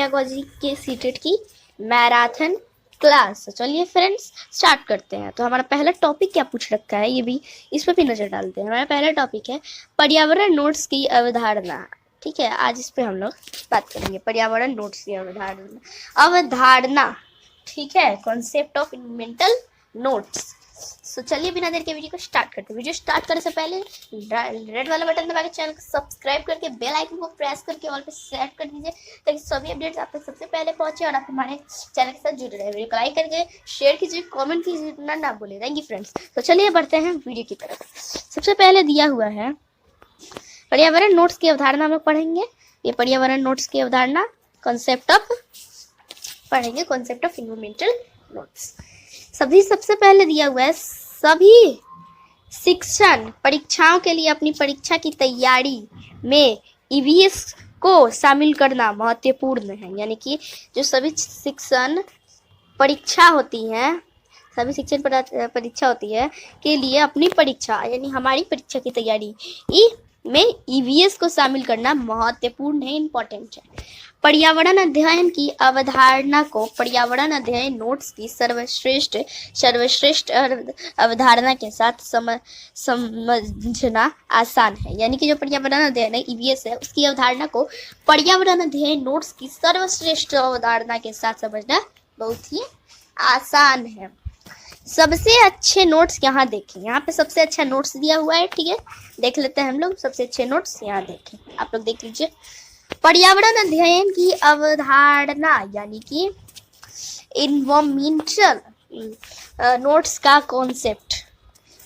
जी के सीटेट की marathon class. चलिए फ्रेंड्स स्टार्ट करते हैं। तो हमारा पहला टॉपिक क्या पूछ रखा है, ये भी इस पर भी नजर डालते हैं। हमारा पहला टॉपिक है पर्यावरण नोट्स की अवधारणा। ठीक है, आज इस पे हम लोग बात करेंगे पर्यावरण नोट्स की अवधारणा। ठीक है, कॉन्सेप्ट ऑफ इन्वायरमेंटल नोट्स। तो चलिए बिना देर के वीडियो को स्टार्ट करते हैं। वीडियो स्टार्ट करने से पहले रेड वाला बटन दबा के चैनल को सब्सक्राइब करके बेल आइकन को प्रेस करके ऑल पे सेट कर दीजिए, ताकि सभी अपडेट्स आप तक सबसे पहले पहुंचे और आप हमारे चैनल के साथ जुड़े रहे। वीडियो को लाइक करके शेयर कीजिए, कमेंट कीजिए, ना बोले। Thank you friends. तो चलिए बढ़ते हैं वीडियो की तरफ। सबसे पहले दिया हुआ है पर्यावरण नोट्स की अवधारणा में पढ़ेंगे। ये पर्यावरण नोट्स की अवधारणा कॉन्सेप्ट ऑफ इन्वायरमेंटल नोट्स। सबसे पहले दिया हुआ है सभी शिक्षण परीक्षाओं के लिए अपनी परीक्षा की तैयारी में ईवीएस को शामिल करना महत्वपूर्ण है। यानी कि जो सभी शिक्षण परीक्षा होती है, सभी शिक्षण परीक्षा होती है के लिए अपनी परीक्षा यानी हमारी परीक्षा की तैयारी में ईवीएस को शामिल करना महत्वपूर्ण है, इम्पोर्टेंट है। पर्यावरण अध्ययन की अवधारणा को पर्यावरण अध्ययन नोट्स की सर्वश्रेष्ठ अवधारणा के साथ समझना आसान है। यानी कि जो पर्यावरण अध्ययन है ईवीएस है, उसकी अवधारणा को पर्यावरण अध्ययन नोट्स की सर्वश्रेष्ठ अवधारणा के साथ समझना बहुत ही आसान है। सबसे अच्छे नोट्स यहाँ देखें। यहाँ पे सबसे अच्छा नोट्स दिया हुआ है। ठीक है, देख लेते हैं हम लोग। सबसे अच्छे नोट्स यहाँ देखें, आप लोग देख लीजिए। पर्यावरण अध्ययन की अवधारणा यानी कि इन्वायरमेंटल नोट्स का कॉन्सेप्ट।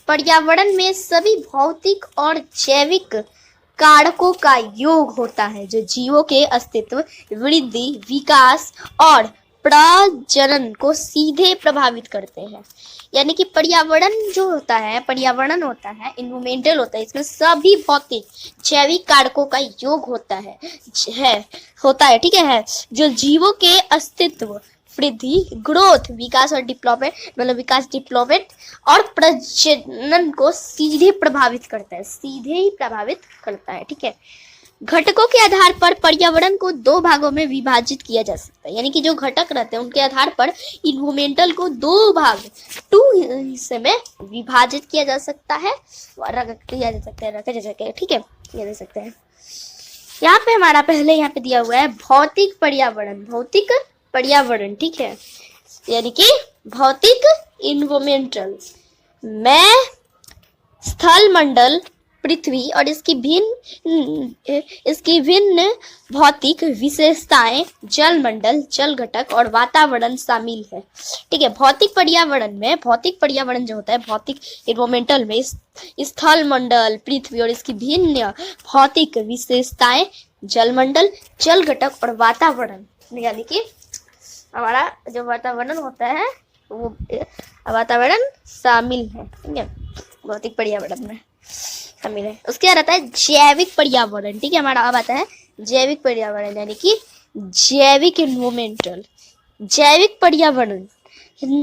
पर्यावरण में सभी भौतिक और जैविक कारकों का योग होता है जो जीवों के अस्तित्व, वृद्धि, विकास और प्रजनन को सीधे प्रभावित करते हैं। यानी कि पर्यावरण जो होता है, पर्यावरण होता है, इन्वायरमेंटल होता है, इसमें सभी भौतिक जैविक कारकों का योग होता है। ठीक है, जो जीवों के अस्तित्व, वृद्धि, ग्रोथ, विकास और डेवलपमेंट और प्रजनन को सीधे प्रभावित करता है। ठीक है, घटकों के आधार पर पर्यावरण को दो भागों में विभाजित किया जा सकता है। यानी कि जो घटक रहते हैं उनके आधार पर इन्वायरमेंटल को दो भाग, 2 हिस्से में विभाजित किया जा सकता है, किया जा सकता है। ठीक है, किया जा सकता है। यहाँ पे हमारा पहले यहाँ पे दिया हुआ है भौतिक पर्यावरण। ठीक है, यानी कि भौतिक इन्वायरमेंटल में स्थल मंडल, पृथ्वी और इसकी भिन्न भौतिक विशेषताएं, जल मंडल, जल घटक और वातावरण शामिल है। ठीक है, भौतिक पर्यावरण जो होता है, भौतिक इन्वायरमेंटल में स्थल मंडल, पृथ्वी और इसकी भिन्न भौतिक विशेषताएं, जल मंडल, जल घटक और वातावरण, यानी कि हमारा जो वातावरण होता है वो वातावरण शामिल है। ठीक है, भौतिक पर्यावरण में शामिल है। उसके बाद आता है जैविक पर्यावरण। ठीक है, हमारा अब आता है जैविक पर्यावरण, यानी कि जैविक इन्वायरमेंटल। जैविक पर्यावरण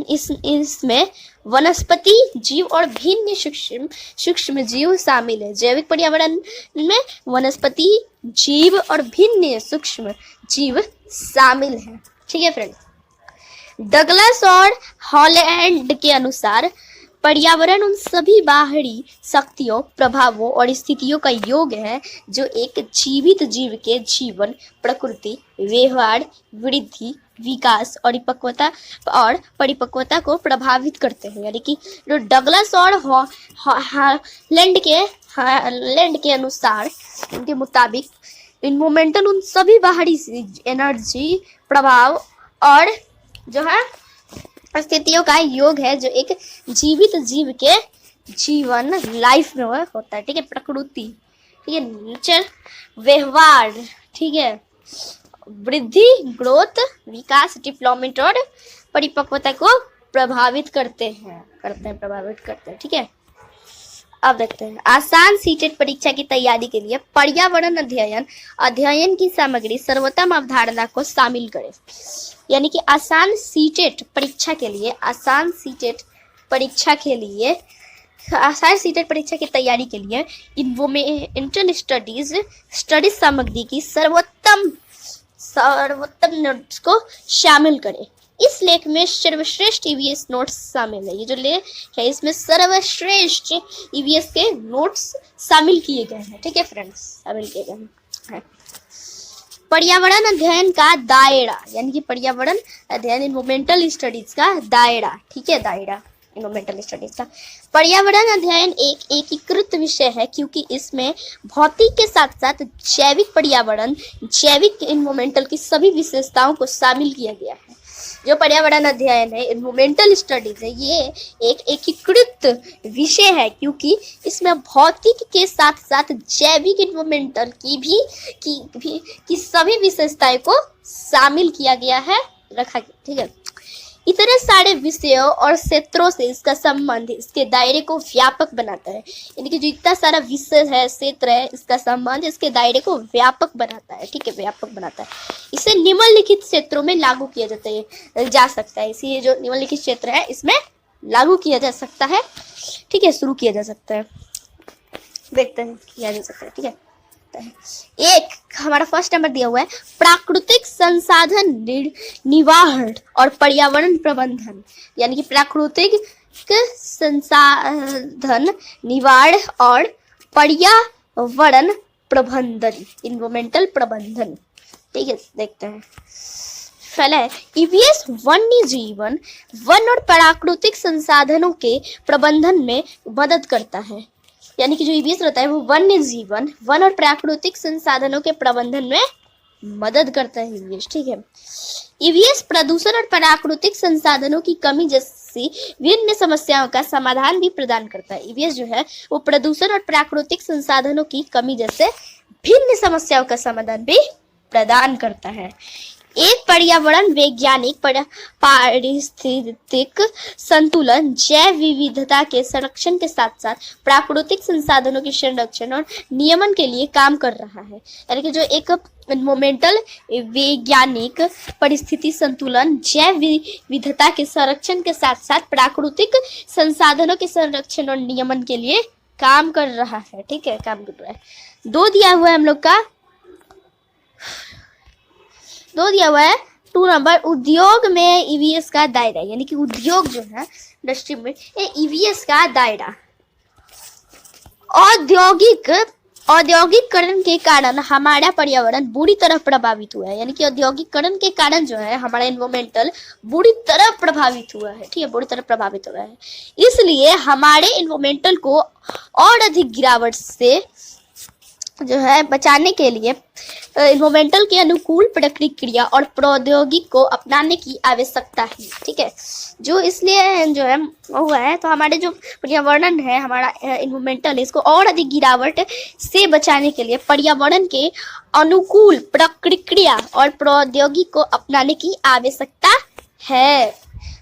इसमें वनस्पति जीव और भिन्न सूक्ष्म जीव शामिल है। जैविक पर्यावरण में वनस्पति जीव और भिन्न सूक्ष्म जीव शामिल है। ठीक है फ्रेंड्स, डगलस और हॉलैंड के अनुसार पर्यावरण उन सभी बाहरी शक्तियों, प्रभावों और स्थितियों का योग है जो एक जीवित जीव के जीवन, प्रकृति, व्यवहार, वृद्धि, विकास और परिपक्वता को प्रभावित करते हैं। यानी कि जो डगलस और हॉलैंड के अनुसार, उनके मुताबिक इन्वायरमेंटल उन सभी बाहरी एनर्जी, प्रभाव और जो है स्थितियों का योग है जो एक जीवित जीव के जीवन, लाइफ में होता है। ठीक है, प्रकृति, ठीक है, नेचर, व्यवहार, ठीक है, वृद्धि, ग्रोथ, विकास, डेवलपमेंट और परिपक्वता को प्रभावित करते हैं। ठीक है, अब देखते हैं आसान सीटेट परीक्षा की तैयारी के लिए पर्यावरण अध्ययन की सामग्री सर्वोत्तम अवधारणा को शामिल करें। यानी कि आसान सीटेट परीक्षा की तैयारी के लिए इन्वायरमेंटल स्टडीज सामग्री की सर्वोत्तम सर्वोत्तम नोट्स को शामिल करें। इस लेख में सर्वश्रेष्ठ ईवीएस नोट्स शामिल है। ये जो लेख है इसमें सर्वश्रेष्ठ ईवीएस के नोट्स शामिल किए गए हैं। ठीक है फ्रेंड्स, शामिल किए गए हैं। पर्यावरण अध्ययन का दायरा, यानी कि पर्यावरण अध्ययन इन्वायरमेंटल स्टडीज का दायरा। ठीक है, दायरा इन्वायरमेंटल स्टडीज का। पर्यावरण अध्ययन एक एकीकृत विषय है क्योंकि इसमें भौतिक के साथ साथ जैविक पर्यावरण, जैविक इन्वायरमेंटल की सभी विशेषताओं को शामिल किया गया है। जो पर्यावरण अध्ययन है, इन्वायरमेंटल स्टडीज है, ये एक एकीकृत विषय है क्योंकि इसमें भौतिक के साथ साथ जैविक इन्वायरमेंटल की सभी विशेषताएं को शामिल किया गया है, रखा गया। ठीक है, इतने सारे विषयों और क्षेत्रों से इसका संबंध इसके दायरे को व्यापक बनाता है। यानी कि जो इतना सारा विषय है, क्षेत्र है, इसका संबंध इसके दायरे को व्यापक बनाता है। ठीक है, व्यापक बनाता है। इसे निम्नलिखित क्षेत्रों में लागू किया जा सकता है। इसी जो निम्नलिखित क्षेत्र है इसमें लागू किया जा सकता है। ठीक है, शुरू किया जा सकता है, देखते हैं किया जा सकता है। ठीक है, एक हमारा फर्स्ट नंबर दिया हुआ है प्राकृतिक संसाधन निवारण और पर्यावरण प्रबंधन। यानी कि प्राकृतिक संसाधन निवारण और पर्यावरण प्रबंधन, इन्वायरमेंटल प्रबंधन। ठीक है, देखते हैं। पहला है ईवीएस वन्य जीवन, वन और प्राकृतिक संसाधनों के प्रबंधन में मदद करता है। यानी कि जो ईवीएस रहता है वो वन्य जीवन, वन और प्राकृतिक संसाधनों के प्रबंधन में मदद करता है ईवीएस। ठीक है, ईवीएस प्रदूषण और प्राकृतिक संसाधनों की कमी जैसी विभिन्न समस्याओं का समाधान भी प्रदान करता है। ईवीएस जो है वो प्रदूषण और प्राकृतिक संसाधनों की कमी जैसे भिन्न समस्याओं का समाधान भी प्रदान करता है। एक पर्यावरण वैज्ञानिक पारिस्थितिक संतुलन, जैव विविधता के संरक्षण के साथ साथ प्राकृतिक संसाधनों के संरक्षण और नियमन के लिए काम कर रहा है। यानी कि जो एक इन्वायरमेंटल वैज्ञानिक परिस्थिति संतुलन, जैव विविधता के संरक्षण के साथ साथ प्राकृतिक संसाधनों के संरक्षण और नियमन के लिए काम कर रहा है। ठीक है, काम कर रहा है। दो दिया हुआ है हम लोग का, दो दिया हुआ है 2 नंबर उद्योग में ईवीएस का दायरा। यानी कि उद्योग जो है इंडस्ट्री में ईवीएस का दायरा। औद्योगिकरण के कारण हमारा पर्यावरण बुरी तरह प्रभावित हुआ है। यानी कि औद्योगिकरण के कारण जो है हमारा एनवायरमेंटल बुरी तरह प्रभावित हुआ है। ठीक है, बुरी तरह प्रभावित हुआ है। इसलिए हमारे एनवायरमेंटल को और अधिक गिरावट से जो है बचाने के लिए एनवायरमेंटल के अनुकूल प्रक्रिया और प्रौद्योगिकी को अपनाने की आवश्यकता है। ठीक है, जो इसलिए जो है हुआ है, तो हमारे जो पर्यावरण है, हमारा एनवायरमेंटल, इसको और अधिक गिरावट से बचाने के लिए पर्यावरण के अनुकूल प्रक्रिया और प्रौद्योगिकी को अपनाने की आवश्यकता है।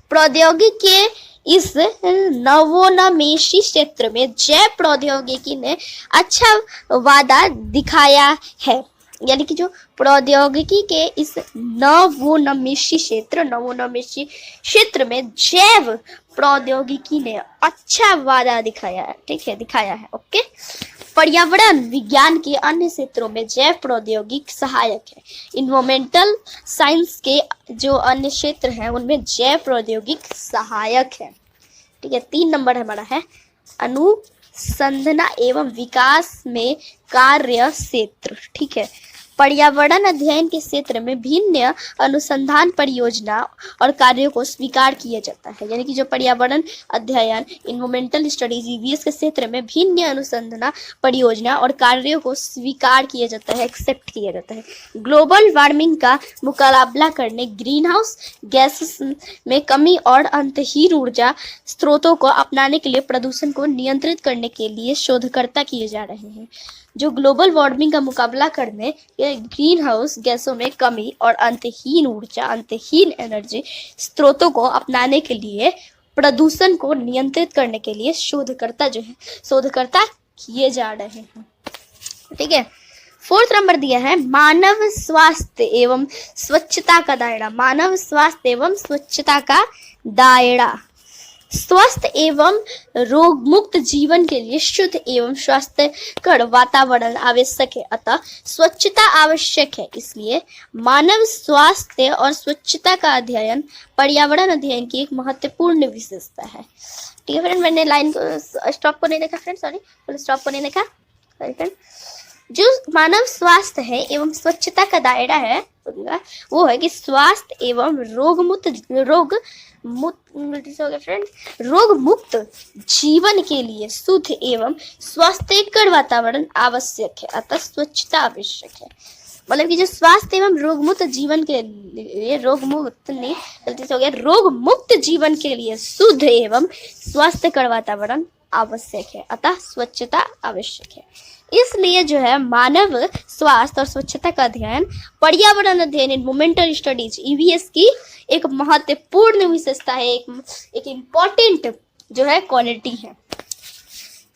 प्रौद्योगिकी के इस नवोन्मेषी क्षेत्र में जैव प्रौद्योगिकी ने अच्छा वादा दिखाया है। यानी कि जो प्रौद्योगिकी के इस नवोन्मेषी क्षेत्र में जैव प्रौद्योगिकी ने अच्छा वादा दिखाया है। ठीक है, दिखाया है। ओके, पर्यावरण विज्ञान के अन्य क्षेत्रों में जैव प्रौद्योगिकी सहायक है। इन्वायरमेंटल साइंस के जो अन्य क्षेत्र हैं उनमें जैव प्रौद्योगिकी सहायक है। ठीक है, 3 नंबर हमारा है अनुसंधान एवं विकास में कार्य क्षेत्र। ठीक है, पर्यावरण अध्ययन के क्षेत्र में भिन्न अनुसंधान परियोजना और कार्यों को स्वीकार किया जाता है। यानी कि जो पर्यावरण अध्ययन इन्वायरमेंटल स्टडीज ईवीएस के क्षेत्र में भिन्न अनुसंधान परियोजना और कार्यों को स्वीकार किया जाता है, एक्सेप्ट किया जाता है। ग्लोबल वार्मिंग का मुकाबला करने, ग्रीन हाउस गैसेस में कमी और अंतहीन ऊर्जा स्रोतों को अपनाने के लिए प्रदूषण को नियंत्रित करने के लिए शोधकर्ता किए जा रहे हैं। जो ग्लोबल वार्मिंग का मुकाबला करने, ग्रीन हाउस गैसों में कमी और अंतहीन ऊर्जा, अंतहीन एनर्जी स्रोतों को अपनाने के लिए प्रदूषण को नियंत्रित करने के लिए शोधकर्ता किए जा रहे हैं। ठीक है, 4th नंबर दिया है मानव स्वास्थ्य एवं स्वच्छता का दायरा। मानव स्वास्थ्य एवं स्वच्छता का दायरा। स्वस्थ एवं रोग मुक्त जीवन के लिए शुद्ध एवं स्वास्थ्यकर वातावरण आवश्यक है, अतः स्वच्छता आवश्यक है। इसलिए मानव स्वास्थ्य और स्वच्छता का अध्ययन पर्यावरण अध्ययन की एक महत्वपूर्ण विशेषता है। ठीक है फ्रेंड, मैंने लाइन को स्टॉप को नहीं देखा फ्रेंड, सॉरी स्टॉप को नहीं देखा फ्रेंड। जो मानव स्वास्थ्य है एवं स्वच्छता का दायरा है वो है कि स्वास्थ्य एवं रोग मुक्त जीवन के लिए शुद्ध एवं स्वास्थ्यकर वातावरण आवश्यक है, अतः स्वच्छता आवश्यक है। मतलब कि जो स्वास्थ्य एवं रोग मुक्त जीवन के लिए रोग मुक्त जीवन के लिए शुद्ध एवं स्वास्थ्यकर वातावरण आवश्यक है, अतः स्वच्छता आवश्यक है। इसलिए जो है मानव स्वास्थ्य और स्वच्छता का अध्ययन पर्यावरण अध्ययन एनवायरमेंटल स्टडीज ईवीएस की एक महत्वपूर्ण विशेषता है, एक इम्पोर्टेंट जो है क्वालिटी है।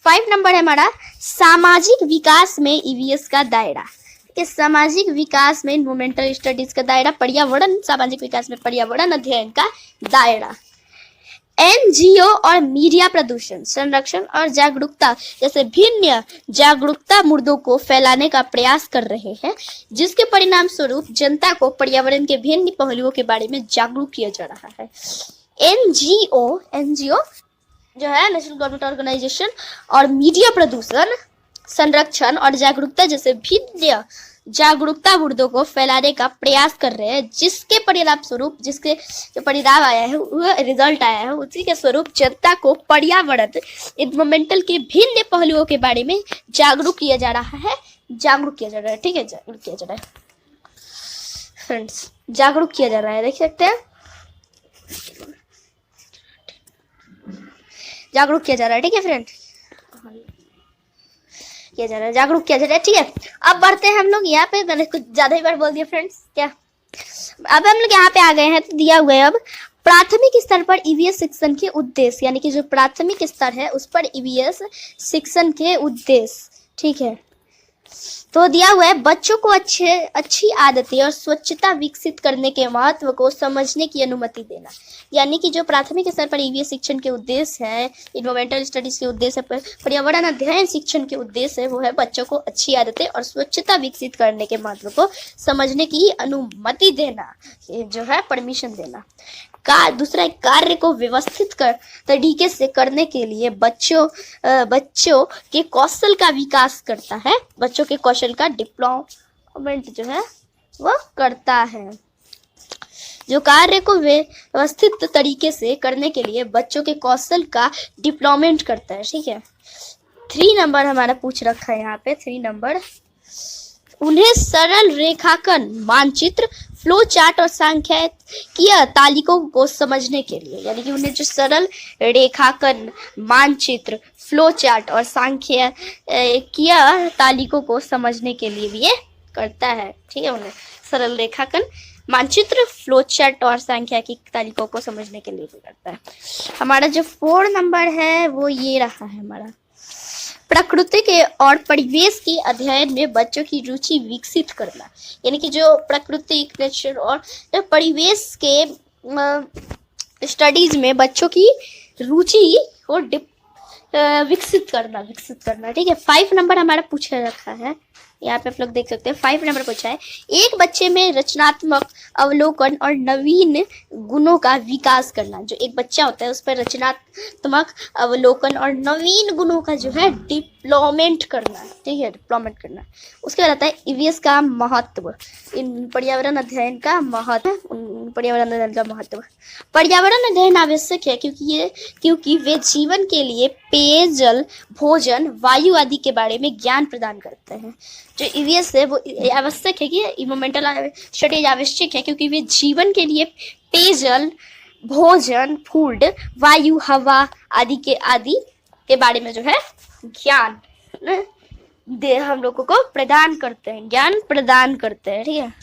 5 नंबर है हमारा सामाजिक विकास में ईवीएस का दायरा। सामाजिक विकास में एनवायरमेंटल स्टडीज का दायरा पर्यावरण, सामाजिक विकास में पर्यावरण अध्ययन का दायरा। एनजीओ और मीडिया प्रदूषण संरक्षण और जागरूकता जैसे भिन्न जागरूकता मुद्दों को फैलाने का प्रयास कर रहे हैं, जिसके परिणाम स्वरूप जनता को पर्यावरण के भिन्न पहलुओं के बारे में जागरूक किया जा रहा है। एनजीओ जो है नेशनल गवर्नमेंट ऑर्गेनाइजेशन और मीडिया प्रदूषण संरक्षण और जागरूकता जैसे भिन्न जागरूकता मुद्दों को फैलाने का प्रयास कर रहे हैं, जिसके परिणाम स्वरूप जिसके जो परिणाम आया है वह रिजल्ट आया है, उसी के स्वरूप जनता को पर्यावरण एनवायरमेंटल के भिन्न पहलुओं के बारे में जागरूक किया जा रहा है। ठीक है, जागरूक किया जा रहा है फ्रेंड्स, जागरूक किया जा रहा है, देख सकते हैं जागरूक किया जा रहा है। ठीक है फ्रेंड, किया जा रहा है, जागरूक किया जा रहा है। ठीक है, अब बढ़ते हैं हम लोग यहाँ पे, मैंने कुछ ज्यादा ही बार बोल दिया फ्रेंड्स क्या। अब हम लोग यहाँ पे आ गए हैं, तो दिया हुआ है अब प्राथमिक स्तर पर ईवीएस शिक्षण के उद्देश्य, यानी कि जो प्राथमिक स्तर है उस पर ईवीएस शिक्षण के उद्देश्य। ठीक है, तो दिया हुआ है बच्चों को अच्छी आदतें और स्वच्छता विकसित करने के महत्व को समझने की अनुमति देना। यानी कि जो प्राथमिक स्तर पर ईवीएस शिक्षण के उद्देश्य है, इन्वायरमेंटल स्टडीज के उद्देश्य है, पर्यावरण अध्ययन शिक्षण के उद्देश्य है, वो है बच्चों को अच्छी आदतें और स्वच्छता विकसित करने के महत्व को समझने की अनुमति देना, जो है परमिशन देना। दूसरा कार्य को व्यवस्थित तरीके से करने के लिए बच्चों के कौशल का विकास करता है, बच्चों के कौशल का डेवलपमेंट जो है वो करता है। जो कार्य को व्यवस्थित तरीके से करने के लिए बच्चों के कौशल का डेवलपमेंट करता है। ठीक है, 3 नंबर हमारा पूछ रखा है यहाँ पे, 3 नंबर उन्हें सरल रेखांकन मानचित्र फ्लो चार्ट और सांख्यिकीय तालिकों को समझने के लिए, यानी कि उन्हें जो सरल रेखांकन मानचित्र फ्लो चार्ट और सांख्यिकीय तालिकों को समझने के लिए भी ये करता है। ठीक है, उन्हें सरल रेखांकन मानचित्र फ्लो चार्ट और सांख्यिकीय तालिकों को समझने के लिए भी करता है। हमारा जो 4 नंबर है वो ये रहा है हमारा प्रकृति के और परिवेश के अध्ययन में बच्चों की रुचि विकसित करना, यानी कि जो प्राकृतिक नेचर और परिवेश के स्टडीज में बच्चों की रुचि को विकसित करना। ठीक है, 5 नंबर हमारा पूछा रखा है, यहाँ पे आप लोग देख सकते हैं 5 नंबर पूछा है। एक बच्चे में रचनात्मक अवलोकन और नवीन गुणों का विकास करना। जो एक बच्चा होता है उस पर रचनात्मक अवलोकन और नवीन गुणों का जो है डेवलपमेंट करना। ठीक है, डेवलपमेंट करना। उसके बाद आता है ईवीएस का महत्व, इन पर्यावरण अध्ययन का महत्व। पर्यावरण अध्ययन आवश्यक है क्योंकि वे जीवन के लिए पेयजल, भोजन, वायु आदि के बारे में ज्ञान प्रदान करते हैं। जो ईवीएस है वो आवश्यक है कि इन्वायरमेंटल स्टडीज आवश्यक है क्योंकि वे जीवन के लिए पेयजल, भोजन, फूड, वायु, हवा आदि के बारे में जो है ज्ञान हम लोगों को प्रदान करते हैं, ज्ञान प्रदान करते हैं। ठीक है,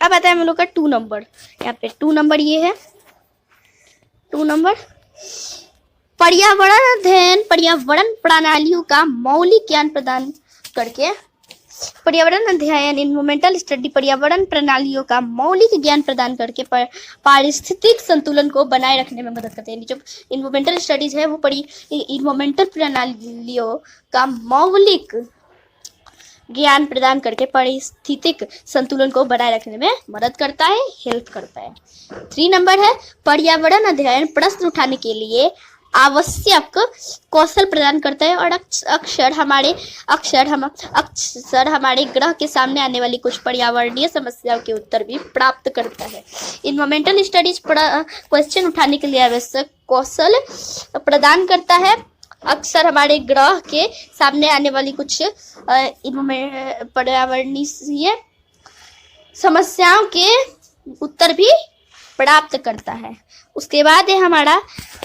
अब आता है हम लोग का 2 नंबर। यहाँ पे 2 नंबर ये है, 2 नंबर पर्यावरण अध्ययन पर्यावरण प्रणालियों का मौलिक ज्ञान प्रदान करके पर्यावरण अध्ययन इन्वायरमेंटल स्टडी पर्यावरण प्रणालियों का मौलिक ज्ञान प्रदान करके पारिस्थितिक संतुलन को बनाए रखने में मदद करते हैं। जो इन्वायरमेंटल स्टडीज है वो इन्वायरमेंटल प्रणालियों का मौलिक ज्ञान प्रदान करके पारिस्थितिक संतुलन को बनाए रखने में मदद करता है, हेल्प करता है। 3 नंबर है पर्यावरण अध्ययन प्रश्न उठाने के लिए आवश्यक कौशल प्रदान करता है और अक्सर हमारे ग्रह के सामने आने वाली कुछ पर्यावरणीय समस्याओं के उत्तर भी प्राप्त करता है। इन्वायरमेंटल स्टडीज क्वेश्चन उठाने के लिए आवश्यक कौशल प्रदान करता है, अक्सर हमारे ग्रह के सामने आने वाली कुछ पर्यावरणीय समस्याओं के उत्तर भी प्राप्त करता है। उसके बाद है हमारा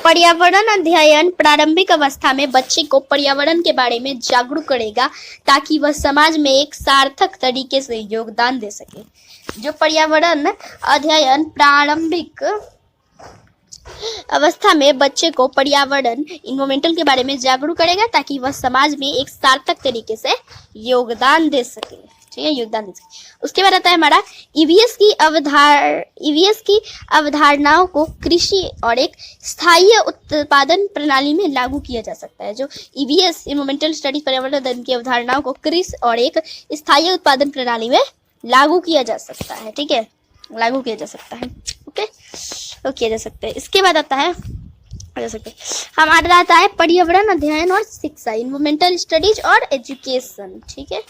पर्यावरण अध्ययन प्रारंभिक अवस्था में बच्चे को पर्यावरण के बारे में जागरूक करेगा ताकि वह समाज में एक सार्थक तरीके से योगदान दे सके। जो पर्यावरण अध्ययन प्रारंभिक अवस्था में बच्चे को पर्यावरण इन्वायरमेंटल के बारे में जागरूक करेगा ताकि वह समाज में एक सार्थक तरीके से योगदान दे सके, ठीक है, योगदान दे सके। उसके बाद आता है हमारा ईवीएस की अवधारणाओं को कृषि और एक स्थायी उत्पादन प्रणाली में लागू किया जा सकता है। जो ईवीएस इन्वायरमेंटल स्टडी पर्यावरण अध्ययन की अवधारणाओं को कृषि और एक स्थायी उत्पादन प्रणाली में लागू किया जा सकता है, ठीक है, लागू किया जा सकता है, ओके, तो किया जा सकता है। इसके बाद आता है हमारा आता है पर्यावरण अध्ययन और शिक्षा इन्वायरमेंटल स्टडीज और एजुकेशन, ठीक है,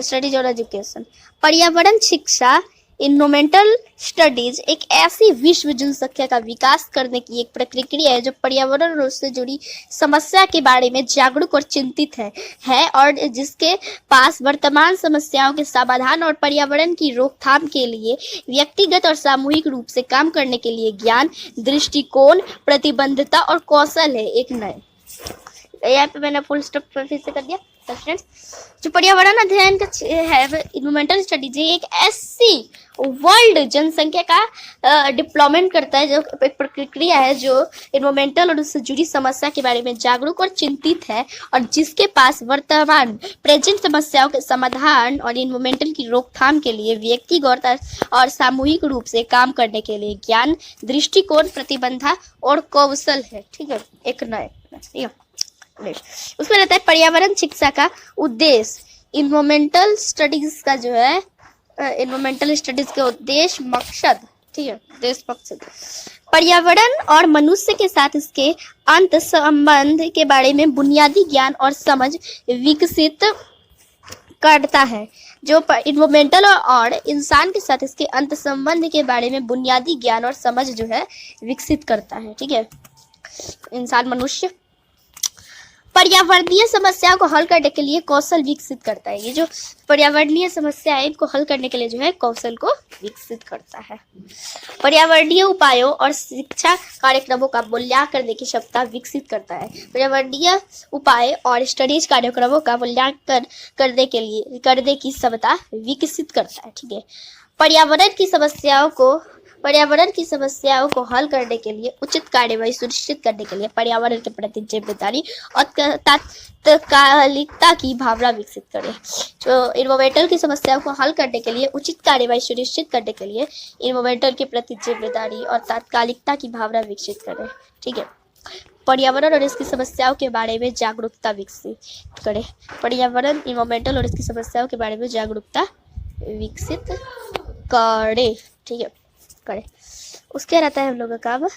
स्टडीज और एजुकेशन। पर्यावरण शिक्षा इन्वायरमेंटल स्टडीज एक ऐसी विश्व जनसंख्या का विकास करने की एक प्रक्रिया है जो पर्यावरण और उससे जुड़ी समस्या के बारे में जागरूक और चिंतित है और जिसके पास वर्तमान समस्याओं के समाधान और पर्यावरण की रोकथाम के लिए व्यक्तिगत और सामूहिक रूप से काम करने के लिए ज्ञान, दृष्टिकोण, प्रतिबद्धता और कौशल है। एक नए यहाँ पे मैंने फुल स्टॉप फिर से कर दिया। फ्रेंड्स, जो पर्यावरण अध्ययन का है इन्वायरमेंटल स्टडीज एक ऐसी वर्ल्ड जनसंख्या का डिप्लॉयमेंट करता है, जो एक प्रक्रिया है जो इन्वायरमेंटल और उससे जुड़ी समस्या के बारे में जागरूक और चिंतित है और जिसके पास वर्तमान प्रेजेंट समस्याओं के समाधान और इन्वायरमेंटल की रोकथाम के लिए व्यक्तिगत और सामूहिक रूप से काम करने के लिए ज्ञान, दृष्टिकोण, प्रतिबद्धता और कौशल है, ठीक है, एक नए, ठीक है। उसमें रहता है पर्यावरण शिक्षा का उद्देश्य इन्वायरमेंटल स्टडीज का जो है इन्वायरमेंटल स्टडीज के उद्देश्य मकसद, ठीक है, उद्देश्य मकसद पर्यावरण और मनुष्य के साथ इसके अंत संबंध के बारे में बुनियादी ज्ञान और समझ विकसित करता है। जो इन्वायरमेंटल और इंसान के साथ इसके अंत संबंध के बारे में बुनियादी ज्ञान और समझ जो है विकसित करता है, ठीक है, इंसान मनुष्य पर्यावरणीय समस्याओं को हल करने के लिए कौशल विकसित करता है। ये जो पर्यावरणीय समस्या है इनको हल करने के लिए जो है कौशल को विकसित करता है। पर्यावरणीय उपायों और शिक्षा कार्यक्रमों का मूल्यांकन करने की क्षमता विकसित करता है। पर्यावरणीय उपाय और स्टडीज कार्यक्रमों का मूल्यांकन करने की क्षमता विकसित करता है, ठीक है। पर्यावरण की समस्याओं को हल करने के लिए उचित कार्यवाही सुनिश्चित करने के लिए पर्यावरण के प्रति जिम्मेदारी और तात्कालिकता की भावना विकसित करें। जो इन्वायरमेंटल की समस्याओं को हल करने के लिए उचित कार्यवाही सुनिश्चित करने के लिए इन्वायरमेंटल के प्रति जिम्मेदारी और तात्कालिकता की भावना विकसित करें, ठीक है। पर्यावरण और इसकी समस्याओं के बारे में जागरूकता विकसित करें। पर्यावरण, इन्वायरमेंटल और इसकी समस्याओं के बारे में जागरूकता विकसित करे, ठीक है, करे। उसके रहता है हम लोगों का काम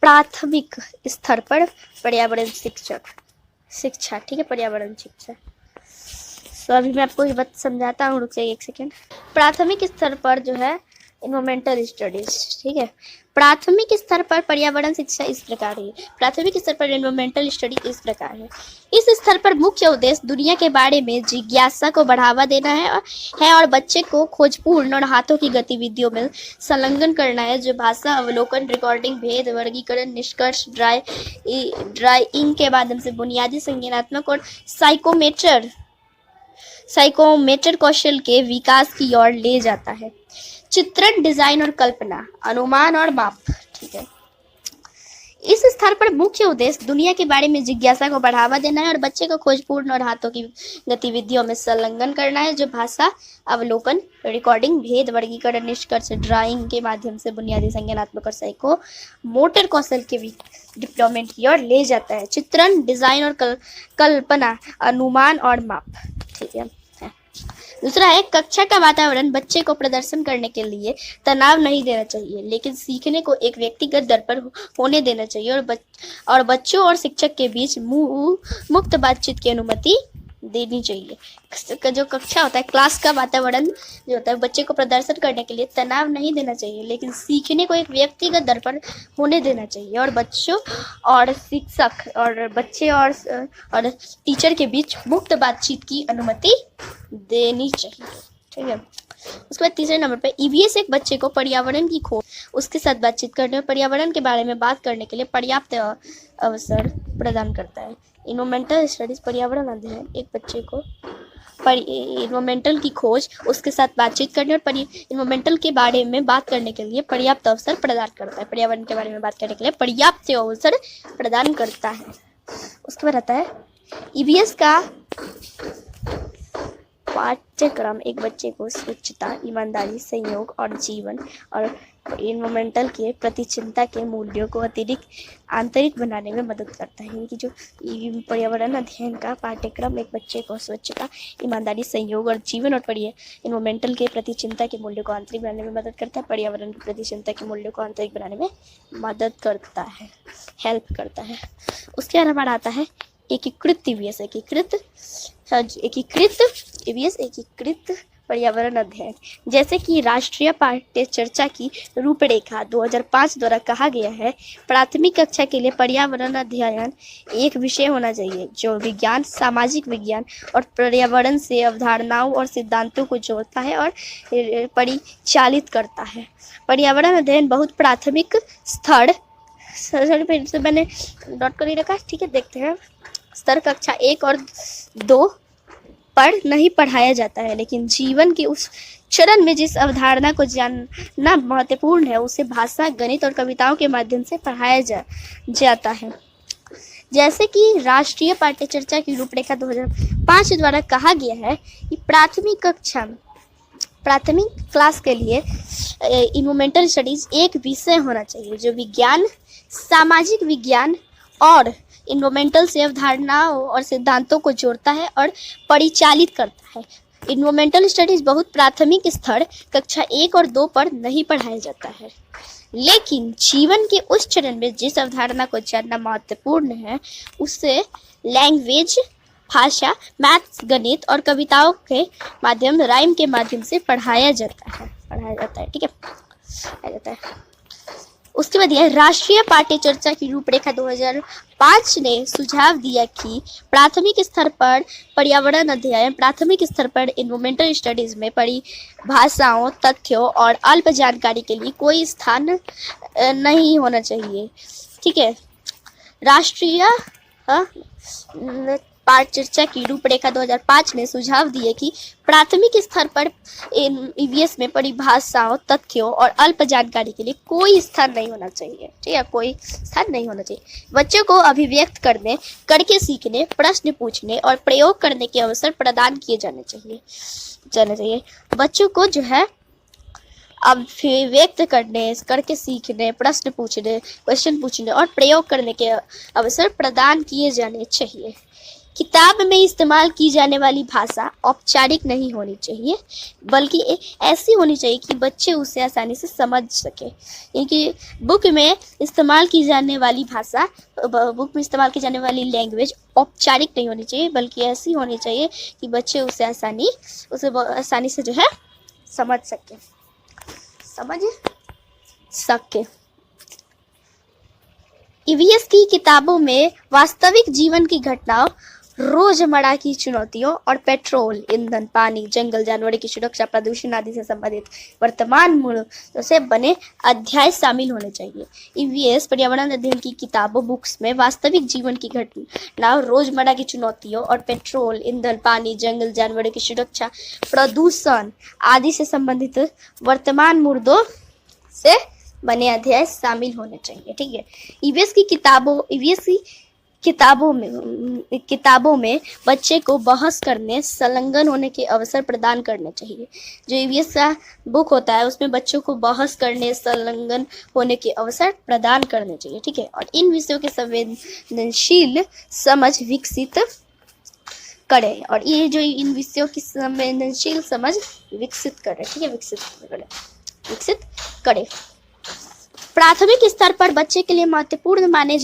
प्राथमिक स्तर पर पर्यावरण शिक्षा, ठीक है, पर्यावरण शिक्षा। तो अभी मैं आपको ये बात समझाता हूँ, रुक जाइए एक सेकेंड। प्राथमिक स्तर पर जो है इन्वायरमेंटल स्टडीज, ठीक है, प्राथमिक स्तर पर पर्यावरण शिक्षा इस प्रकार है। प्राथमिक स्तर पर इन्वायरमेंटल स्टडी इस प्रकार है। इस स्तर पर मुख्य उद्देश्य दुनिया के बारे में जिज्ञासा को बढ़ावा देना है और बच्चे को खोजपूर्ण और हाथों की गतिविधियों में संलग्न करना है, जो भाषा अवलोकन, रिकॉर्डिंग, भेद, वर्गीकरण, निष्कर्ष, ड्राइंग के माध्यम से बुनियादी संज्ञानात्मक और साइकोमेटर कौशल के विकास की ओर ले जाता है। चित्रण, डिजाइन और कल्पना, अनुमान और माप, ठीक है। इस स्तर पर मुख्य उद्देश्य दुनिया के बारे में जिज्ञासा को बढ़ावा देना है और बच्चे को खोजपूर्ण और हाथों की गतिविधियों में संलग्न करना है, जो भाषा, अवलोकन, रिकॉर्डिंग, भेद, वर्गीकरण, निष्कर्ष, ड्राइंग के माध्यम से बुनियादी संज्ञानात्मक और साइको मोटर कौशल के डेवलपमेंट की ओर ले जाता है। चित्रण, डिजाइन और कल्पना, अनुमान और माप। ठीक है। दूसरा है, कक्षा का वातावरण बच्चे को प्रदर्शन करने के लिए तनाव नहीं देना चाहिए, लेकिन सीखने को एक व्यक्तिगत दर पर होने देना चाहिए और बच्चों और शिक्षक के बीच मुक्त बातचीत की अनुमति देनी चाहिए। जो कक्षा होता है, क्लास का वातावरण जो होता है, बच्चे को प्रदर्शन करने के लिए तनाव नहीं देना चाहिए, लेकिन सीखने को एक व्यक्तिगत दर पर होने देना चाहिए और बच्चों और शिक्षक और बच्चे और टीचर के बीच मुक्त बातचीत की अनुमति देनी चाहिए। ठीक है। उसके बाद तीसरे नंबर पे ईवीएस एक बच्चे को पर्यावरण की खोज, उसके साथ बातचीत करने और पर्यावरण के बारे में बात करने के लिए पर्याप्त अवसर प्रदान करता है। इन्वायरमेंटल स्टडीज, पर्यावरण अध्ययन एक बच्चे को इन्वायरमेंटल की खोज, उसके साथ बातचीत करने और इन्वायरमेंटल के बारे में बात करने के लिए पर्याप्त अवसर प्रदान करता है। पर्यावरण के बारे में बात करने के लिए पर्याप्त अवसर प्रदान करता है। उसके बाद आता है ईवीएस का पाठ्यक्रम एक बच्चे को स्वच्छता, ईमानदारी, संयोग और जीवन और इन्वायरमेंटल के प्रति चिंता के मूल्यों को आंतरिक बनाने में मदद करता है। कि जो पर्यावरण अध्ययन का पाठ्यक्रम एक बच्चे को स्वच्छता, ईमानदारी, संयोग और जीवन और इन्वायरमेंटल के प्रति चिंता के मूल्यों को आंतरिक बनाने में मदद करता है। पर्यावरण के प्रति चिंता के मूल्यों को आंतरिक बनाने में मदद करता है, हेल्प करता है। उसके अलावा आता है एकीकृत ईवीएस, एकीकृत पर्यावरण अध्ययन। जैसे कि राष्ट्रीय पाठ्य चर्चा की रूपरेखा 2005 द्वारा कहा गया है, प्राथमिक कक्षा के लिए पर्यावरण अध्ययन एक विषय होना चाहिए जो विज्ञान, सामाजिक विज्ञान और पर्यावरण से अवधारणाओं और सिद्धांतों को जोड़ता है और परिचालित करता है। पर्यावरण अध्ययन बहुत प्राथमिक स्तर से मैंने डॉट कर ही रखा, ठीक है। देखते हैं, स्तर कक्षा 1 और 2 पर नहीं पढ़ाया जाता है, लेकिन जीवन के उस चरण में जिस अवधारणा को जानना महत्वपूर्ण है उसे भाषा, गणित और कविताओं के माध्यम से पढ़ाया जाता है। जैसे कि राष्ट्रीय पाठ्य चर्चा की रूपरेखा 2005 द्वारा कहा गया है कि प्राथमिक क्लास के लिए इन्वायरमेंटल स्टडीज एक विषय होना चाहिए जो विज्ञान, सामाजिक विज्ञान और इन्वायरमेंटल से अवधारणाओं और सिद्धांतों को जोड़ता है और परिचालित करता है। इन्वायरमेंटल स्टडीज बहुत प्राथमिक स्तर कक्षा 1 और 2 पर नहीं पढ़ाया जाता है, लेकिन जीवन के उस चरण में जिस अवधारणा को जानना महत्वपूर्ण है उसे लैंग्वेज, भाषा, मैथ्स, गणित और कविताओं के माध्यम, राइम के माध्यम से पढ़ाया जाता है। ठीक है। उसके बाद यह राष्ट्रीय पाठ्य चर्चा की रूपरेखा 2005 ने सुझाव दिया कि प्राथमिक स्तर पर पर्यावरण अध्ययन, प्राथमिक स्तर पर इन्वायरमेंटल स्टडीज में परिभाषाओं, तथ्यों और अल्प जानकारी के लिए कोई स्थान नहीं होना चाहिए। ठीक है। राष्ट्रीय पाठ्य चर्चा की रूपरेखा 2005 ने सुझाव दिए कि प्राथमिक स्तर पर ईवीएस में परिभाषाओं, तथ्यों और अल्प जानकारी के लिए कोई स्थान नहीं होना चाहिए। ठीक है, कोई स्थान नहीं होना चाहिए। बच्चों को अभिव्यक्त करने, करके सीखने, प्रश्न पूछने और प्रयोग करने के अवसर प्रदान किए जाने चाहिए। बच्चों को जो है अभिव्यक्त करने, करके सीखने, प्रश्न पूछने, क्वेश्चन पूछने और प्रयोग करने के अवसर प्रदान किए जाने चाहिए। किताब में इस्तेमाल की जाने वाली भाषा औपचारिक नहीं होनी चाहिए, बल्कि ऐसी होनी चाहिए कि बच्चे उसे आसानी से समझ सके। क्योंकि बुक में इस्तेमाल की जाने वाली लैंग्वेज औपचारिक नहीं होनी चाहिए, बल्कि ऐसी होनी चाहिए कि बच्चे उसे आसानी से जो है समझ सके। ईवीएस की किताबों में वास्तविक जीवन की घटनाओं, रोजमर्रा की चुनौतियों और पेट्रोल, ईंधन, पानी, जंगल, जानवरों की सुरक्षा, प्रदूषण आदि से संबंधित वर्तमान मुद्दों से बने अध्याय शामिल होने चाहिए। ईवीएस पर्यावरण अध्ययन की किताबों, बुक्स में वास्तविक जीवन की घटनाओं, रोजमर्रा की चुनौतियों और पेट्रोल, ईंधन, पानी, जंगल, जानवरों की सुरक्षा, प्रदूषण आदि से संबंधित वर्तमान मुद्दों से बने अध्याय शामिल होने चाहिए। ठीक है, ईवीएस की किताबों में बच्चे को बहस करने, संलग्न होने के अवसर प्रदान करने चाहिए। जो ईवीएस का बुक होता है उसमें बच्चों को बहस करने, संलग्न होने के अवसर प्रदान करने चाहिए। ठीक है, और इन विषयों के संवेदनशील समझ विकसित करें, और ये जो इन विषयों की संवेदनशील समझ विकसित करें। ठीक है, विकसित करें। प्राथमिक स्तर पर बच्चे के लिए महत्वपूर्ण माने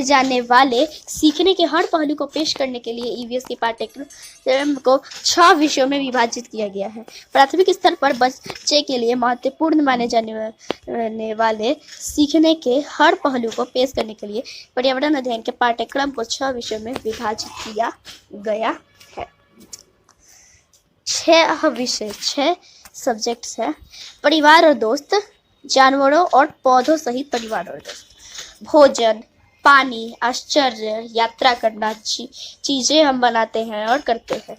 जाने वाले सीखने के हर पहलू को पेश करने के लिए ईवीएस के पाठ्यक्रम को 6 विषयों में विभाजित किया गया है। प्राथमिक स्तर पर बच्चे के लिए महत्वपूर्ण माने जाने वाले सीखने के हर पहलू को पेश करने के लिए पर्यावरण अध्ययन के पाठ्यक्रम को 6 विषयों में विभाजित किया गया है। 6 सब्जेक्ट्स है। परिवार और दोस्त, जानवरों और पौधों सहित परिवार और दोस्त, भोजन, पानी, आश्चर्य, यात्रा करना, चीजें हम बनाते हैं और करते हैं।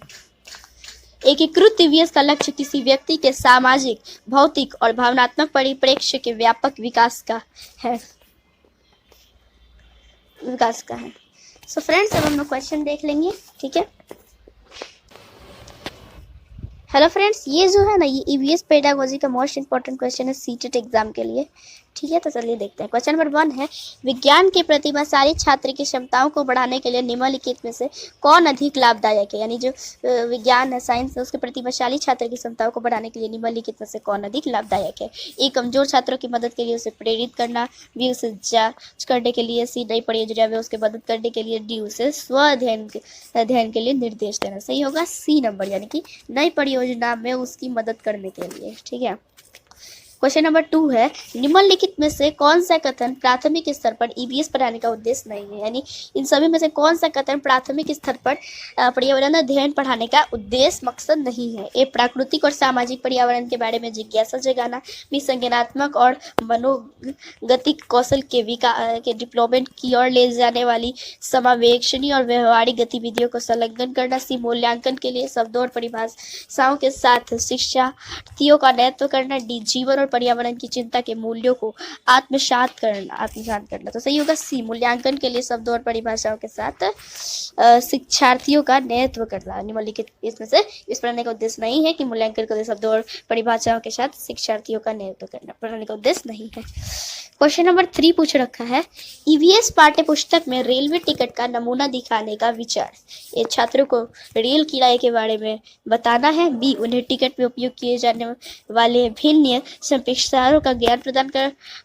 एकीकृत ईवीएस का लक्ष्य किसी व्यक्ति के सामाजिक, भौतिक और भावनात्मक परिप्रेक्ष्य के व्यापक विकास का है। सो फ्रेंड्स, अब हम लोग क्वेश्चन देख लेंगे। ठीक है, हेलो फ्रेंड्स, ये जो है ना, ये ईवीएस पेडागोजी का मोस्ट इंपॉर्टेंट क्वेश्चन है सीटेट एग्जाम के लिए। ठीक है, तो चलिए देखते हैं। क्वेश्चन नंबर 1 है, विज्ञान के प्रतिभाशाली छात्र की क्षमताओं को बढ़ाने के लिए निम्नलिखित में से कौन अधिक लाभदायक है। यानी जो विज्ञान है, साइंस है, उसके प्रतिभाशाली छात्र की क्षमताओं को बढ़ाने के लिए निम्नलिखित में से कौन अधिक लाभदायक है। ए, कमजोर छात्रों की मदद के लिए उसे प्रेरित करना, बी, उसे जांच करने के लिए, सी, नई परियोजना में उसके मदद करने के लिए, डी, उसे स्व अध्ययन के लिए निर्देश देना। सही होगा सी नंबर, यानी कि नई परियोजना में उसकी मदद करने के लिए। ठीक है, क्वेश्चन नंबर 2 है, निम्नलिखित में से कौन सा कथन प्राथमिक स्तर पर ईवीएस पढ़ाने का उद्देश्य नहीं है। यानी इन सभी में से कौन सा कथन प्राथमिक स्तर पर पर्यावरण अध्ययन पढ़ाने का उद्देश्य, मकसद नहीं है। ए, प्राकृतिक और सामाजिक पर्यावरण के बारे में जिज्ञासा जगाना, बी, संज्ञानात्मक और मनोगतिक कौशल के डेवलपमेंट की ओर ले जाने वाली समावेशनी और व्यवहारिक गतिविधियों को संलग्न करना, सी, मूल्यांकन के लिए शब्दों और परिभाषाओं के साथ शिक्षार्थियों का नेतृत्व करना, डी, जीवन और पर्यावरण की चिंता के मूल्यों को आत्मसात करना। तो सही होगा सी, मूल्यांकन के लिए शब्दों और परिभाषाओं के साथ शिक्षार्थियों का नेतृत्व करना। निम्नलिखित इसमें से इस पढ़ने का उद्देश्य नहीं है कि मूल्यांकन के लिए शब्दों और परिभाषाओं के साथ शिक्षार्थियों का नेतृत्व करना, पढ़ने का उद्देश्य नहीं है। क्वेश्चन नंबर 3 पूछ रखा है, ईवीएस पाठ्य पुस्तक में रेलवे टिकट का नमूना दिखाने का विचार। ये छात्रों को रेल किराए के बारे में बताना है, बी, उन्हें टिकट में उपयोग किए जाने वाले भिन्न संप्रेषणों का ज्ञान प्रदान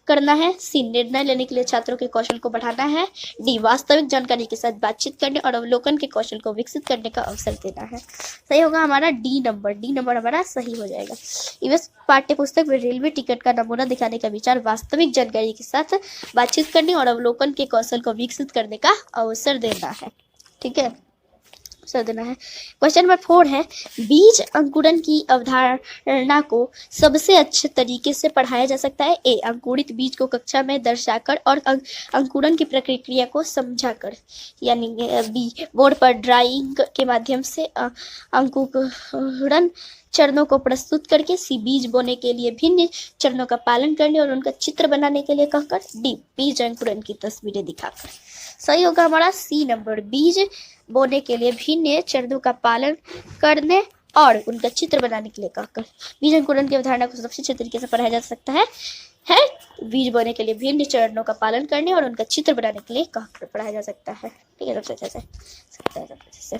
करना है, सी, निर्णय लेने के लिए छात्रों के कौशल को बढ़ाना है, डी, वास्तविक जानकारी के साथ बातचीत करने और अवलोकन के कौशल को विकसित करने का अवसर देना है। सही होगा हमारा डी नंबर हमारा सही हो जाएगा। ईवीएस पाठ्य पुस्तक में रेलवे टिकट का नमूना दिखाने का विचार वास्तविक जानकारी के साथ बातचीत करने और अवलोकन के कौशल को विकसित करने का अवसर देना है। ठीक है, देना है। क्वेश्चन नंबर 4 है, बीज अंकुरण की अवधारणा को सबसे अच्छे तरीके से पढ़ाया जा सकता है। ए, अंकुरित बीज को कक्षा में दर्शाकर और अंकुरण की प्रक्रिया को समझाकर, यानी बी, बोर्ड पर ड्राइंग के माध्यम से अंकुरण चरणों को प्रस्तुत करके, सी, बीज बोने के लिए भिन्न चरणों का पालन करने और उनका चित्र बनाने के लिए कहकर, डी, बीज अंकुरण की तस्वीरें दिखाकर। सही होगा हमारा सी नंबर, बीज बोने के लिए भिन्न चरणों का पालन करने और उनका चित्र बनाने के लिए कहकर। बीज अंकुरण की अवधारणा को सबसे अच्छे तरीके से पढ़ाया जा सकता है बीज बोने के लिए भिन्न चरणों का पालन करने और उनका चित्र बनाने के लिए कहकर पढ़ाया जा सकता है। ठीक है, सबसे अच्छे से।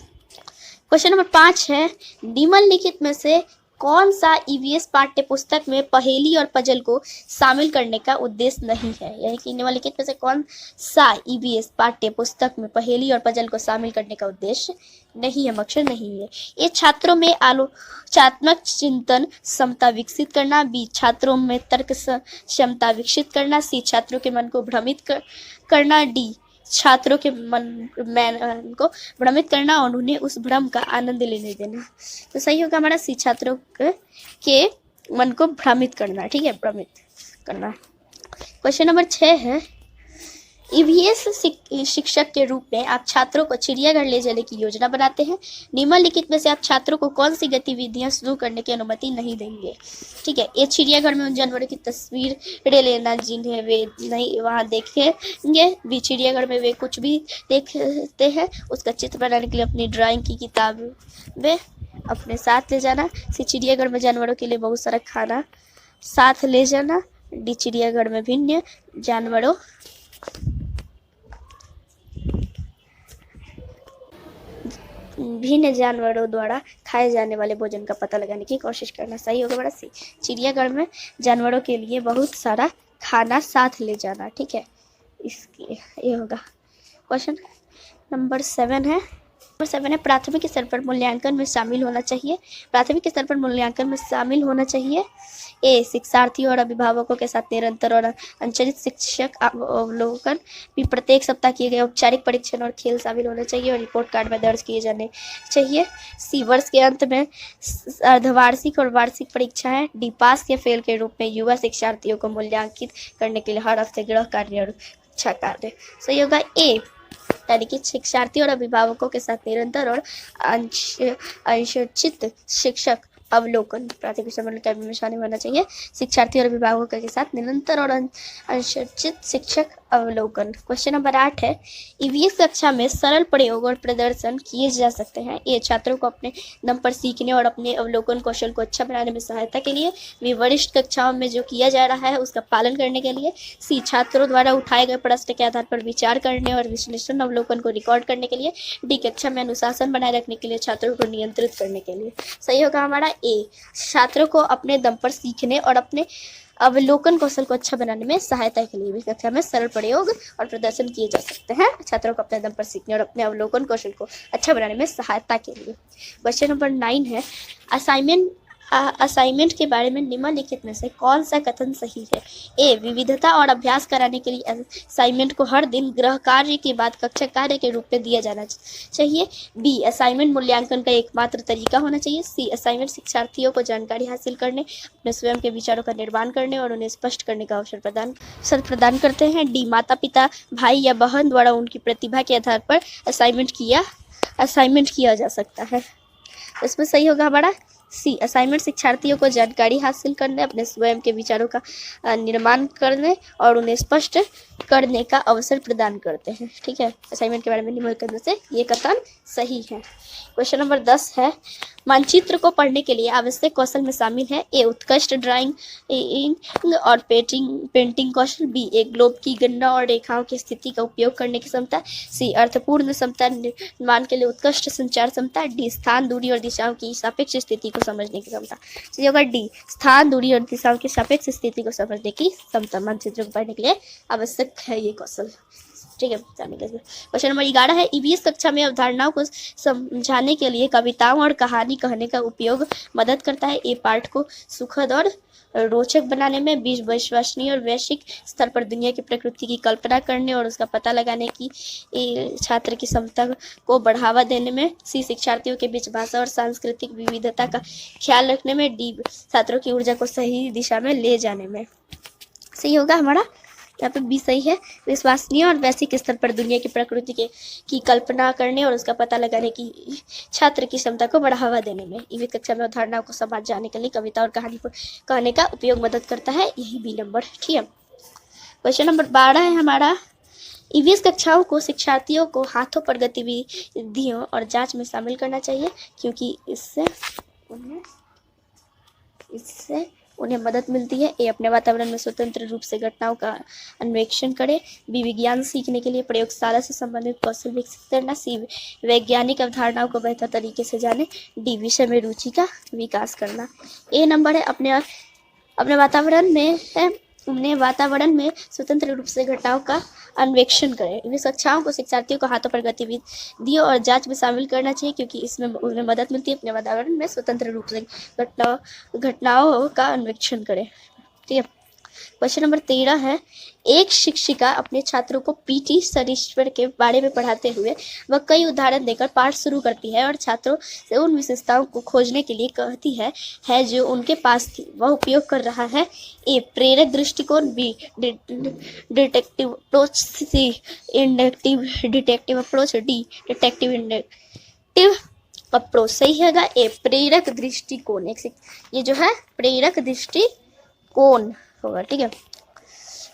क्वेश्चन नंबर 5 है, निम्नलिखित में से कौन सा ईवीएस पाठ्य पुस्तक में पहेली और पजल को शामिल करने का उद्देश्य नहीं है। यानी कि निम्नलिखित में से कौन सा ईवीएस पाठ्य पुस्तक में पहेली और पजल को शामिल करने का उद्देश्य नहीं है, मकसद नहीं है। ये छात्रों में आलोचनात्मक चिंतन क्षमता विकसित करना, बी, छात्रों में तर्क क्षमता विकसित करना, सी, छात्रों के मन को भ्रमित करना, डी, छात्रों के मन को भ्रमित करना और उन्हें उस भ्रम का आनंद लेने देना। तो सही होगा हमारा सी, छात्रों के मन को भ्रमित करना। ठीक है, भ्रमित करना। क्वेश्चन नंबर 6 है, ईवीएस शिक्षक के रूप में आप छात्रों को चिड़ियाघर ले जाने की योजना बनाते हैं। निम्नलिखित में से आप छात्रों को कौन सी गतिविधियां शुरू करने की अनुमति नहीं देंगे? ठीक है, ये चिड़ियाघर में उन जानवरों की तस्वीरें लेना जिन्हें वे नहीं वहाँ देखेंगे भी। चिड़ियाघर में वे कुछ भी देखते हैं उसका चित्र बनाने के लिए अपनी ड्राइंग की किताबें अपने साथ ले जाना। चिड़ियाघर में जानवरों के लिए बहुत सारा खाना साथ ले जाना। डी, चिड़ियाघर में भिन्न जानवरों द्वारा खाए जाने वाले भोजन का पता लगाने की कोशिश करना। सही होगा बड़ा सी, चिड़ियाघर में जानवरों के लिए बहुत सारा खाना साथ ले जाना। ठीक है, इसकी ये होगा। क्वेश्चन नंबर 7 है। प्राथमिक स्तर पर मूल्यांकन में शामिल होना चाहिए। प्राथमिक स्तर पर मूल्यांकन में शामिल होना चाहिए। ए, शिक्षार्थियों और अभिभावकों के साथ निरंतर और अंचलित शिक्षक अवलोकन भी। प्रत्येक सप्ताह किए गए औपचारिक परीक्षण और खेल शामिल होने चाहिए और रिपोर्ट कार्ड में दर्ज किए जाने चाहिए। सी, वर्ष के अंत में अर्धवार्षिक और वार्षिक परीक्षाएं। डी, पास या फेल के रूप में युवा शिक्षार्थियों को मूल्यांकित करने के लिए हर हफ्ते गृह कार्य और कक्षा कार्य। सही होगा ए, यानी कि शिक्षार्थी और अभिभावकों के साथ निरंतर और अंशचित शिक्षक अवलोकन। प्राथमिक स्तर में शामिल होना चाहिए। शिक्षार्थी और अभिभावकों के साथ निरंतर और अंशचित शिक्षक अवलोकन। क्वेश्चन नंबर 8 है। ईवीएस कक्षा में सरल प्रयोग और प्रदर्शन किए जा सकते हैं। ये छात्रों को अपने दम पर सीखने और अपने अवलोकन कौशल को अच्छा बनाने में सहायता के लिए। वी, वरिष्ठ कक्षाओं में जो किया जा रहा है उसका पालन करने के लिए। सी, छात्रों द्वारा उठाए गए प्रश्न के आधार पर विचार करने और विश्लेषण अवलोकन को रिकॉर्ड करने के लिए। डी, कक्षा में अनुशासन बनाए रखने के लिए, छात्रों को नियंत्रित करने के लिए। सही होगा हमारा ए, छात्रों को अपने दम पर सीखने और अपने अवलोकन कौशल को अच्छा बनाने में सहायता के लिए भी कक्षा में सरल प्रयोग और प्रदर्शन किए जा सकते हैं। छात्रों को अपने दम पर सीखने और अपने अवलोकन कौशल को अच्छा बनाने में सहायता के लिए। क्वेश्चन नंबर 9 है। असाइनमेंट के बारे में निम्नलिखित में से कौन सा कथन सही है? ए, विविधता और अभ्यास कराने के लिए असाइनमेंट को हर दिन गृह कार्य के बाद कक्षा कार्य के रूप में दिया जाना चाहिए। बी, असाइनमेंट मूल्यांकन का एकमात्र तरीका होना चाहिए। सी, असाइनमेंट शिक्षार्थियों को जानकारी हासिल करने, अपने स्वयं के विचारों का निर्माण करने और उन्हें स्पष्ट करने का अवसर प्रदान करते हैं। डी, माता पिता, भाई या बहन द्वारा उनकी प्रतिभा के आधार पर असाइनमेंट किया जा सकता है। इसमें सही होगा हमारा सी, असाइनमेंट शिक्षार्थियों को जानकारी हासिल करने, अपने स्वयं के विचारों का निर्माण करने और उन्हें स्पष्ट करने का अवसर प्रदान करते हैं। ठीक है, असाइनमेंट के बारे में निम्नलिखित में से ये कथन सही है। क्वेश्चन नंबर 10 है। मानचित्र को पढ़ने के लिए आवश्यक कौशल में शामिल है। ए, उत्कृष्ट ड्राइंग और पेंटिंग कौशल। बी, एक ग्लोब की गणना और रेखाओं की स्थिति का उपयोग करने की क्षमता। सी, अर्थपूर्ण क्षमता निर्माण के लिए उत्कृष्ट संचार क्षमता। डी, स्थान, दूरी और दिशाओं की सापेक्ष स्थिति को समझने की क्षमता। सही होगा डी, स्थान, दूरी और दिशाओं की सापेक्ष स्थिति को समझने की क्षमता मानचित्र को पढ़ने के लिए आवश्यक है ये कौशल। ठीक है, जाने के क्वेश्चन नंबर 11 है। ईवीएस कक्षा में अवधारणाओं को समझाने के लिए कविताओं और कहानी कहने का उपयोग मदद करता है। ए, पाठ को सुखद और रोचक बनाने में। बी, विश्वसनीय और वैश्विक स्तर पर दुनिया की प्रकृति की कल्पना करने और उसका पता लगाने की छात्र की क्षमता को बढ़ावा देने में। सी, शिक्षार्थियों के बीच भाषा और सांस्कृतिक विविधता का ख्याल रखने में। डी, छात्रों की ऊर्जा को सही दिशा में ले जाने में। सही होगा हमारा यहाँ पे बी सही है। विश्वसनीय और वैश्विक स्तर पर दुनिया की प्रकृति की कल्पना करने और उसका पता लगाने की छात्र की क्षमता को बढ़ावा देने में। ईवीएस कक्षा में अवधारणाओं को समझ जाने के लिए कविता और कहानी को कहने का उपयोग मदद करता है। यही बी नंबर। ठीक है, क्वेश्चन नंबर 12 है हमारा। ईवीएस कक्षाओं को शिक्षार्थियों को हाथों पर गतिविधियों और जांच में शामिल करना चाहिए क्योंकि इससे उन्हें मदद मिलती है। ए, अपने वातावरण में स्वतंत्र रूप से घटनाओं का अन्वेषण करें। बी, विज्ञान सीखने के लिए प्रयोगशाला से संबंधित कौशल विकसित करना। सी, वैज्ञानिक अवधारणाओं को बेहतर तरीके से जाने। डी, विषय में रुचि का विकास करना। ए नंबर है अपने वातावरण में स्वतंत्र रूप से घटनाओं का अन्वेषण करें। इन कक्षाओं को शिक्षार्थियों को हाथों पर गतिविधियों और जांच में शामिल करना चाहिए क्योंकि इसमें उन्हें मदद मिलती है। अपने वातावरण में स्वतंत्र रूप से घटनाओं का अन्वेषण करें। ठीक है, क्वेश्चन नंबर 13 है, एक शिक्षिका अपने छात्रों को पीटी सरीसृप के बारे में पढ़ाते हुए वह कई उदाहरण देकर पाठ शुरू करती है और छात्रों से उन विशेषताओं को खोजने के लिए कहती है जो उनके पास थी। वह उपयोग कर रहा है ए प्रेरक दृष्टिकोण, B detective approach, C detective approach, D detective inductive approach. सही है ए प्रेरक दृष्टिकोण। ये जो है प्रेरक दृष्टिकोण होगा। ठीक है,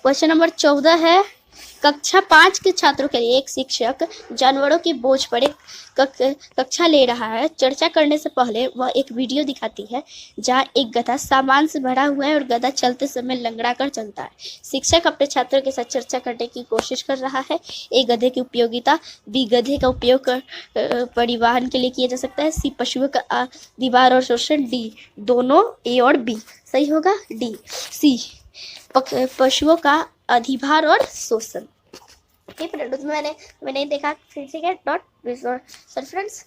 क्वेश्चन नंबर 14 है, कक्षा 5 के छात्रों के लिए एक शिक्षक जानवरों के बोझ पर एक कक्षा ले रहा है। चर्चा करने से पहले वह एक वीडियो दिखाती है जहां एक गधा सामान से भरा हुआ है और गधा चलते समय लंगड़ा कर चलता है। शिक्षक अपने छात्रों के साथ चर्चा करने की कोशिश कर रहा है। ए गधे की उपयोगिता, बी गधे का उपयोग परिवहन के लिए किया जा सकता है, सी पशुओं का अधिभार और शोषण, डी दोनों ए और बी। सही होगा डी सी पशुओं का अधिभार और शोषण। ठीक है, मैंने देखा फिर ठीक है डॉट सर फ्रेंड्स।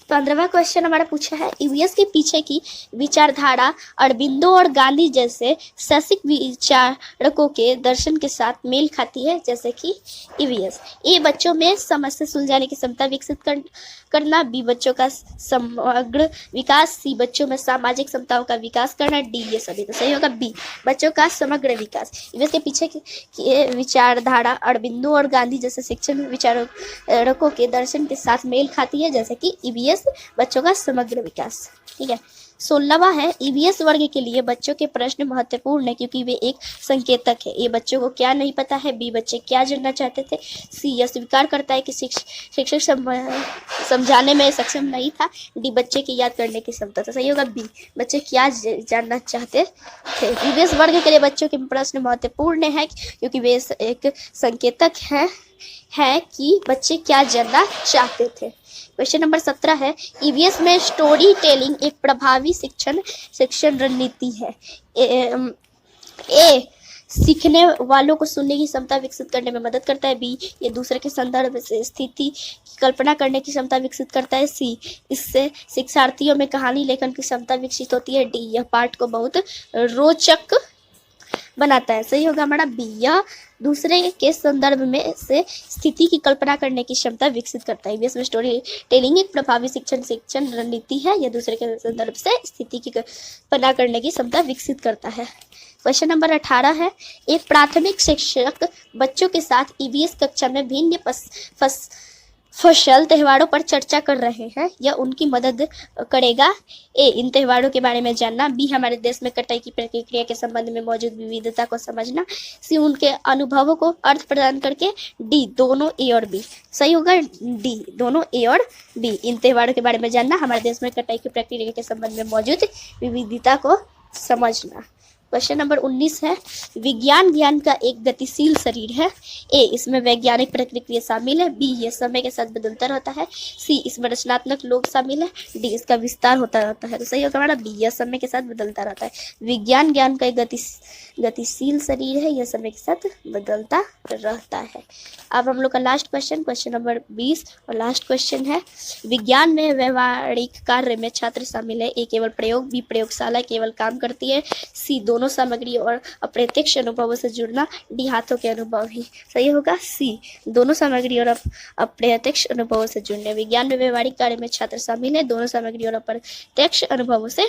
15वां क्वेश्चन हमारा पूछा है, ईवीएस के पीछे की विचारधारा अरबिंदो और गांधी जैसे शैक्षिक विचारकों के दर्शन के साथ मेल खाती है जैसे कि ईवीएस। ए बच्चों में समस्या सुलझाने की क्षमता विकसित करना, बी बच्चों का समग्र विकास, सी बच्चों में सामाजिक क्षमताओं का विकास करना, डी ये सभी। तो सही होगा बी बच्चों का समग्र विकास। ईवीएस के पीछे की विचारधारा अरबिंदो और गांधी जैसे शिक्षण विचारकों के दर्शन के साथ मेल खाती है जैसे कि ईवीएस बच्चों का समग्र विकास। ठीक है, 16वां है, ईवीएस वर्ग के लिए बच्चों के प्रश्न महत्वपूर्ण है क्योंकि वे एक संकेतक है। ये बच्चों को क्या नहीं पता है, बी बच्चे क्या जानना चाहते थे, सी यह स्वीकार करता है कि शिक्षक समझाने में सक्षम नहीं था, डी बच्चे की याद करने की क्षमता। तो सही होगा बी बच्चे क्या जानना चाहते थे। ईवीएस वर्ग के लिए बच्चों के प्रश्न महत्वपूर्ण है क्योंकि वे एक संकेतक है कि बच्चे क्या जानना चाहते थे। क्वेश्चन नंबर 17 है, ईवीएस में स्टोरी टेलिंग एक प्रभावी शिक्षण रणनीति है। ए सीखने वालों को सुनने की क्षमता विकसित करने में मदद करता है, बी ये दूसरे के संदर्भ से स्थिति की कल्पना करने की क्षमता विकसित करता है, सी इससे शिक्षार्थियों में कहानी लेखन की क्षमता विकसित होती है, डी यह पाठ को बहुत रोचक बनाता है। सही होगा हमारा बी यह दूसरे के संदर्भ में से स्थिति की कल्पना करने की क्षमता विकसित करता है। ईवीएस में स्टोरी टेलिंग एक प्रभावी शिक्षण रणनीति है। यह दूसरे के संदर्भ से स्थिति की कल्पना करने की क्षमता विकसित करता है। क्वेश्चन नंबर 18 है, एक प्राथमिक शिक्षक बच्चों के साथ ईवीएस कक्षा में भिन्न फसल त्योहारों पर चर्चा कर रहे हैं। यह उनकी मदद करेगा ए इन त्योहारों के बारे में जानना, बी हमारे देश में कटाई की प्रक्रिया के संबंध में मौजूद विविधता को समझना, सी उनके अनुभवों को अर्थ प्रदान करके, डी दोनों ए और बी। सही होगा डी दोनों ए और बी। इन त्योहारों के बारे में जानना, हमारे देश में कटाई की प्रक्रिया के संबंध में मौजूद विविधता को समझना। क्वेश्चन नंबर 19 है, विज्ञान ज्ञान का एक गतिशील शरीर है। ए इसमें वैज्ञानिक प्रक्रिया शामिल है, बी ये समय के साथ बदलता रहता है, सी इसमें रचनात्मक लोग शामिल है, डी इसका विस्तार होता रहता है। तो सही होगा हमारा बी यह समय के साथ बदलता रहता है। विज्ञान ज्ञान का एक गतिशील शरीर है, यह समय के साथ बदलता रहता है। अब हम लोग का लास्ट क्वेश्चन नंबर 20 और लास्ट क्वेश्चन है, विज्ञान में व्यवहारिक कार्य में छात्र शामिल है। ए केवल प्रयोग, बी प्रयोगशाला केवल काम करती है, सी दोनों सामग्री और अप्रत्यक्ष अनुभवों से जुड़ना, डी हाथों के अनुभव ही। सही होगा सी दोनों सामग्री और अप्रत्यक्ष अनुभवों से जुड़ने। विज्ञान में व्यवहारिक कार्य में छात्र शामिल है, दोनों सामग्री और अप्रत्यक्ष अनुभवों से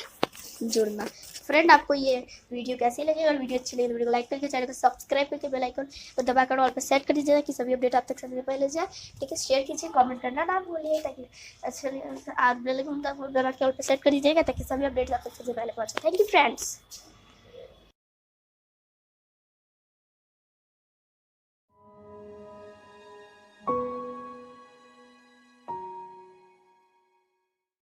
जुड़ना। फ्रेंड, आपको ये वीडियो कैसी लगी? अगर वीडियो अच्छी लगी तो वीडियो को लाइक करके चैनल को सब्सक्राइब करके बेल आइकन को दबाकर ऑल पर सेट कर दीजिएगा कि सभी अपडेट आप तक सबसे पहले जाए। ठीक है, शेयर कीजिए, कमेंट करना ना भूलिए ताकि अच्छा आप बेल आइकन को दबा के ऑल पर सेट कर दीजिएगा ताकि सभी अपडेट आप तक सबसे पहले पहुंचे। Thank you friends.